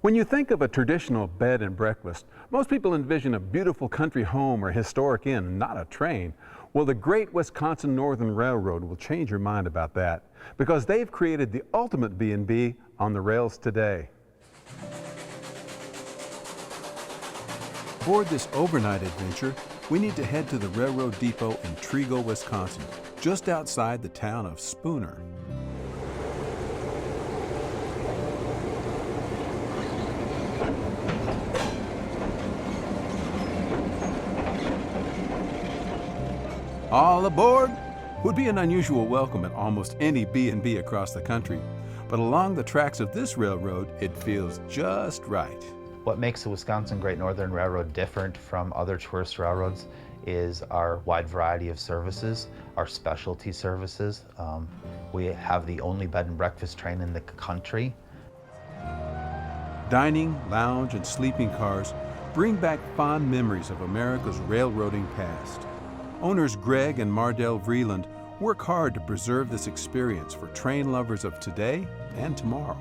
When you think of a traditional bed and breakfast, most people envision a beautiful country home or historic inn, not a train. Well, the Great Wisconsin Northern Railroad will change your mind about that because they've created the ultimate B&B on the rails today. Aboard this overnight adventure, we need to head to the railroad depot in Trego, Wisconsin, just outside the town of Spooner. All aboard would be an unusual welcome at almost any B&B across the country, but along the tracks of this railroad, it feels just right. What makes the Wisconsin Great Northern Railroad different from other tourist railroads is our wide variety of services, our specialty services. We have the only bed and breakfast train in the country. Dining, lounge, and sleeping cars bring back fond memories of America's railroading past. Owners Greg and Mardell Vreeland work hard to preserve this experience for train lovers of today and tomorrow.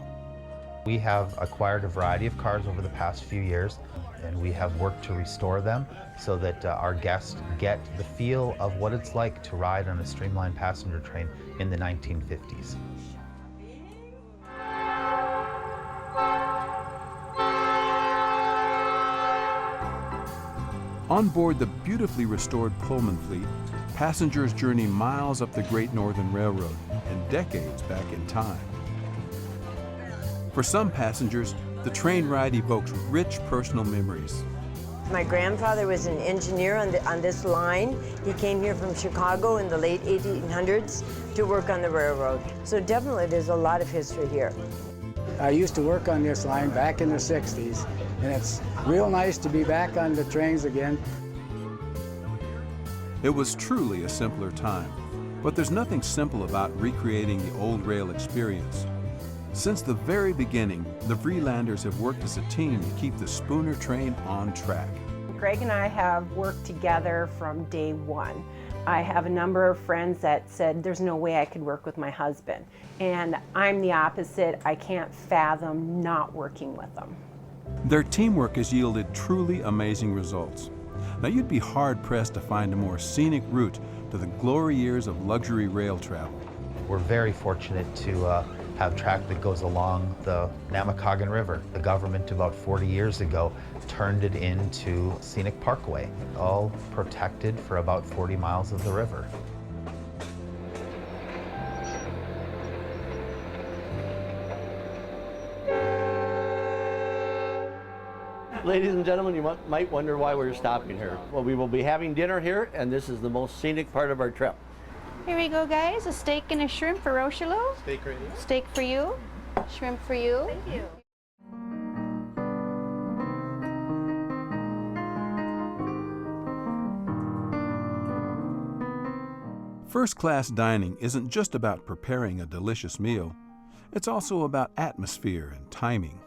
We have acquired a variety of cars over the past few years, and we have worked to restore them so that our guests get the feel of what it's like to ride on a streamlined passenger train in the 1950s. On board the beautifully restored Pullman fleet, passengers journey miles up the Great Northern Railroad and decades back in time. For some passengers, the train ride evokes rich personal memories. My grandfather was an engineer on this line. He came here from Chicago in the late 1800s to work on the railroad. So definitely there's a lot of history here. I used to work on this line back in the 60s, and it's real nice to be back on the trains again. It was truly a simpler time, but there's nothing simple about recreating the old rail experience. Since the very beginning, the Vreelanders have worked as a team to keep the Spooner train on track. Greg and I have worked together from day one. I have a number of friends that said there's no way I could work with my husband. And I'm the opposite. I can't fathom not working with them. Their teamwork has yielded truly amazing results. Now, you'd be hard-pressed to find a more scenic route to the glory years of luxury rail travel. We're very fortunate to have track that goes along the Namakagon River. The government about 40 years ago turned it into scenic parkway, all protected for about 40 miles of the river. Ladies and gentlemen, you might wonder why we're stopping here. Well, we will be having dinner here, and this is the most scenic part of our trip. Here we go, guys. A steak and a shrimp for Rochelo. Steak ready. Steak for you. Shrimp for you. Thank you. First-class dining isn't just about preparing a delicious meal. It's also about atmosphere and timing.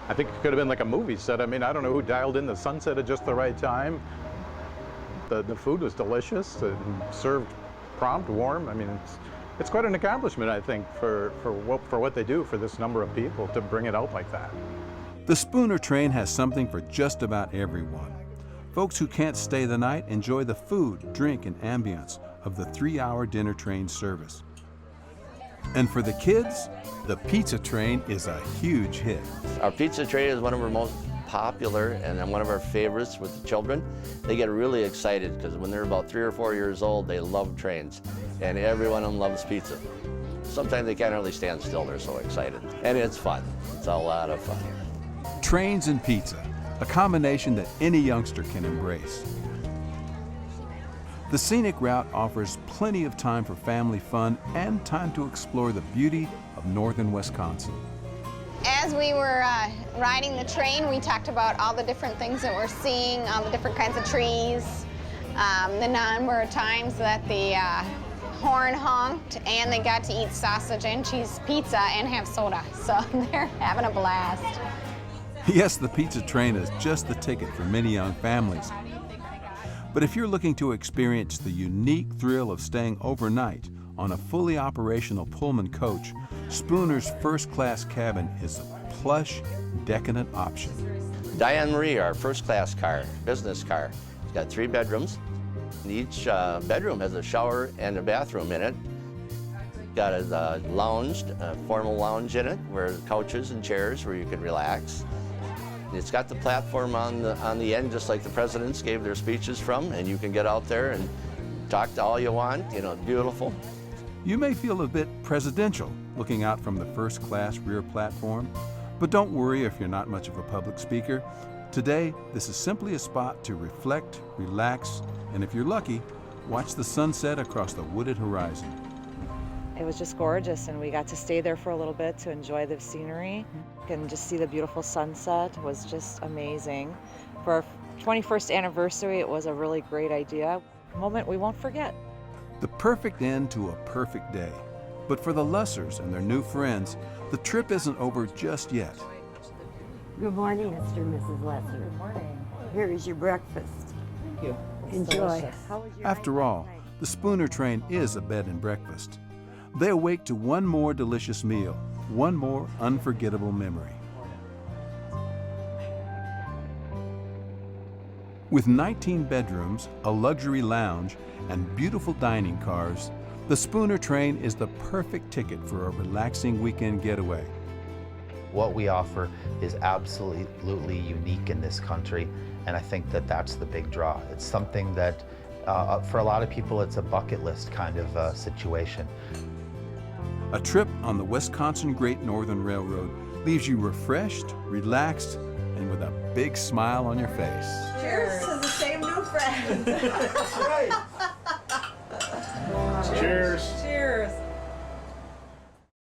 I think it could have been like a movie set. I mean, I don't know who dialed in the sunset at just the right time. The food was delicious and served prompt, warm. I mean, it's quite an accomplishment, I think, for what they do for this number of people to bring it out like that. The Spooner train has something for just about everyone. Folks who can't stay the night enjoy the food, drink, and ambience of the 3-hour dinner train service. And for the kids, the pizza train is a huge hit. Our pizza train is one of our most popular and one of our favorites with the children. They get really excited because when they're about 3 or 4 years old, they love trains, and every one of them loves pizza. Sometimes they can't really stand still, they're so excited. And it's fun. It's a lot of fun. Trains and pizza, a combination that any youngster can embrace. The scenic route offers plenty of time for family fun and time to explore the beauty of northern Wisconsin. As we were riding the train, we talked about all the different things that we're seeing, all the different kinds of trees, the number of times that the horn honked, and they got to eat sausage and cheese pizza and have soda. So they're having a blast. Yes, the pizza train is just the ticket for many young families. But if you're looking to experience the unique thrill of staying overnight on a fully operational Pullman coach, Spooner's first-class cabin is a plush, decadent option. Diane Marie, our first-class car, business car. It's got 3 bedrooms. Each bedroom has a shower and a bathroom in it. Got a lounge, a formal lounge in it, where couches and chairs where you can relax. It's got the platform on the end, just like the presidents gave their speeches from, and you can get out there and talk to all you want. You know, beautiful. You may feel a bit presidential looking out from the first-class rear platform, but don't worry if you're not much of a public speaker. Today, this is simply a spot to reflect, relax, and if you're lucky, watch the sunset across the wooded horizon. It was just gorgeous, and we got to stay there for a little bit to enjoy the scenery and just see the beautiful sunset. It was just amazing. For our 21st anniversary, it was a really great idea. A moment we won't forget. The perfect end to a perfect day. But for the Lussers and their new friends, the trip isn't over just yet. Good morning, Mr. and Mrs. Lesser. Good morning. Here is your breakfast. Thank you. Enjoy. After all, the Spooner train is a bed and breakfast. They awake to one more delicious meal, one more unforgettable memory. With 19 bedrooms, a luxury lounge, and beautiful dining cars, the Spooner train is the perfect ticket for a relaxing weekend getaway. What we offer is absolutely unique in this country, and I think that that's the big draw. It's something that, for a lot of people, it's a bucket list kind of situation. A trip on the Wisconsin Great Northern Railroad leaves you refreshed, relaxed, and with a big smile on your face. Cheers to the same new friend. Cheers.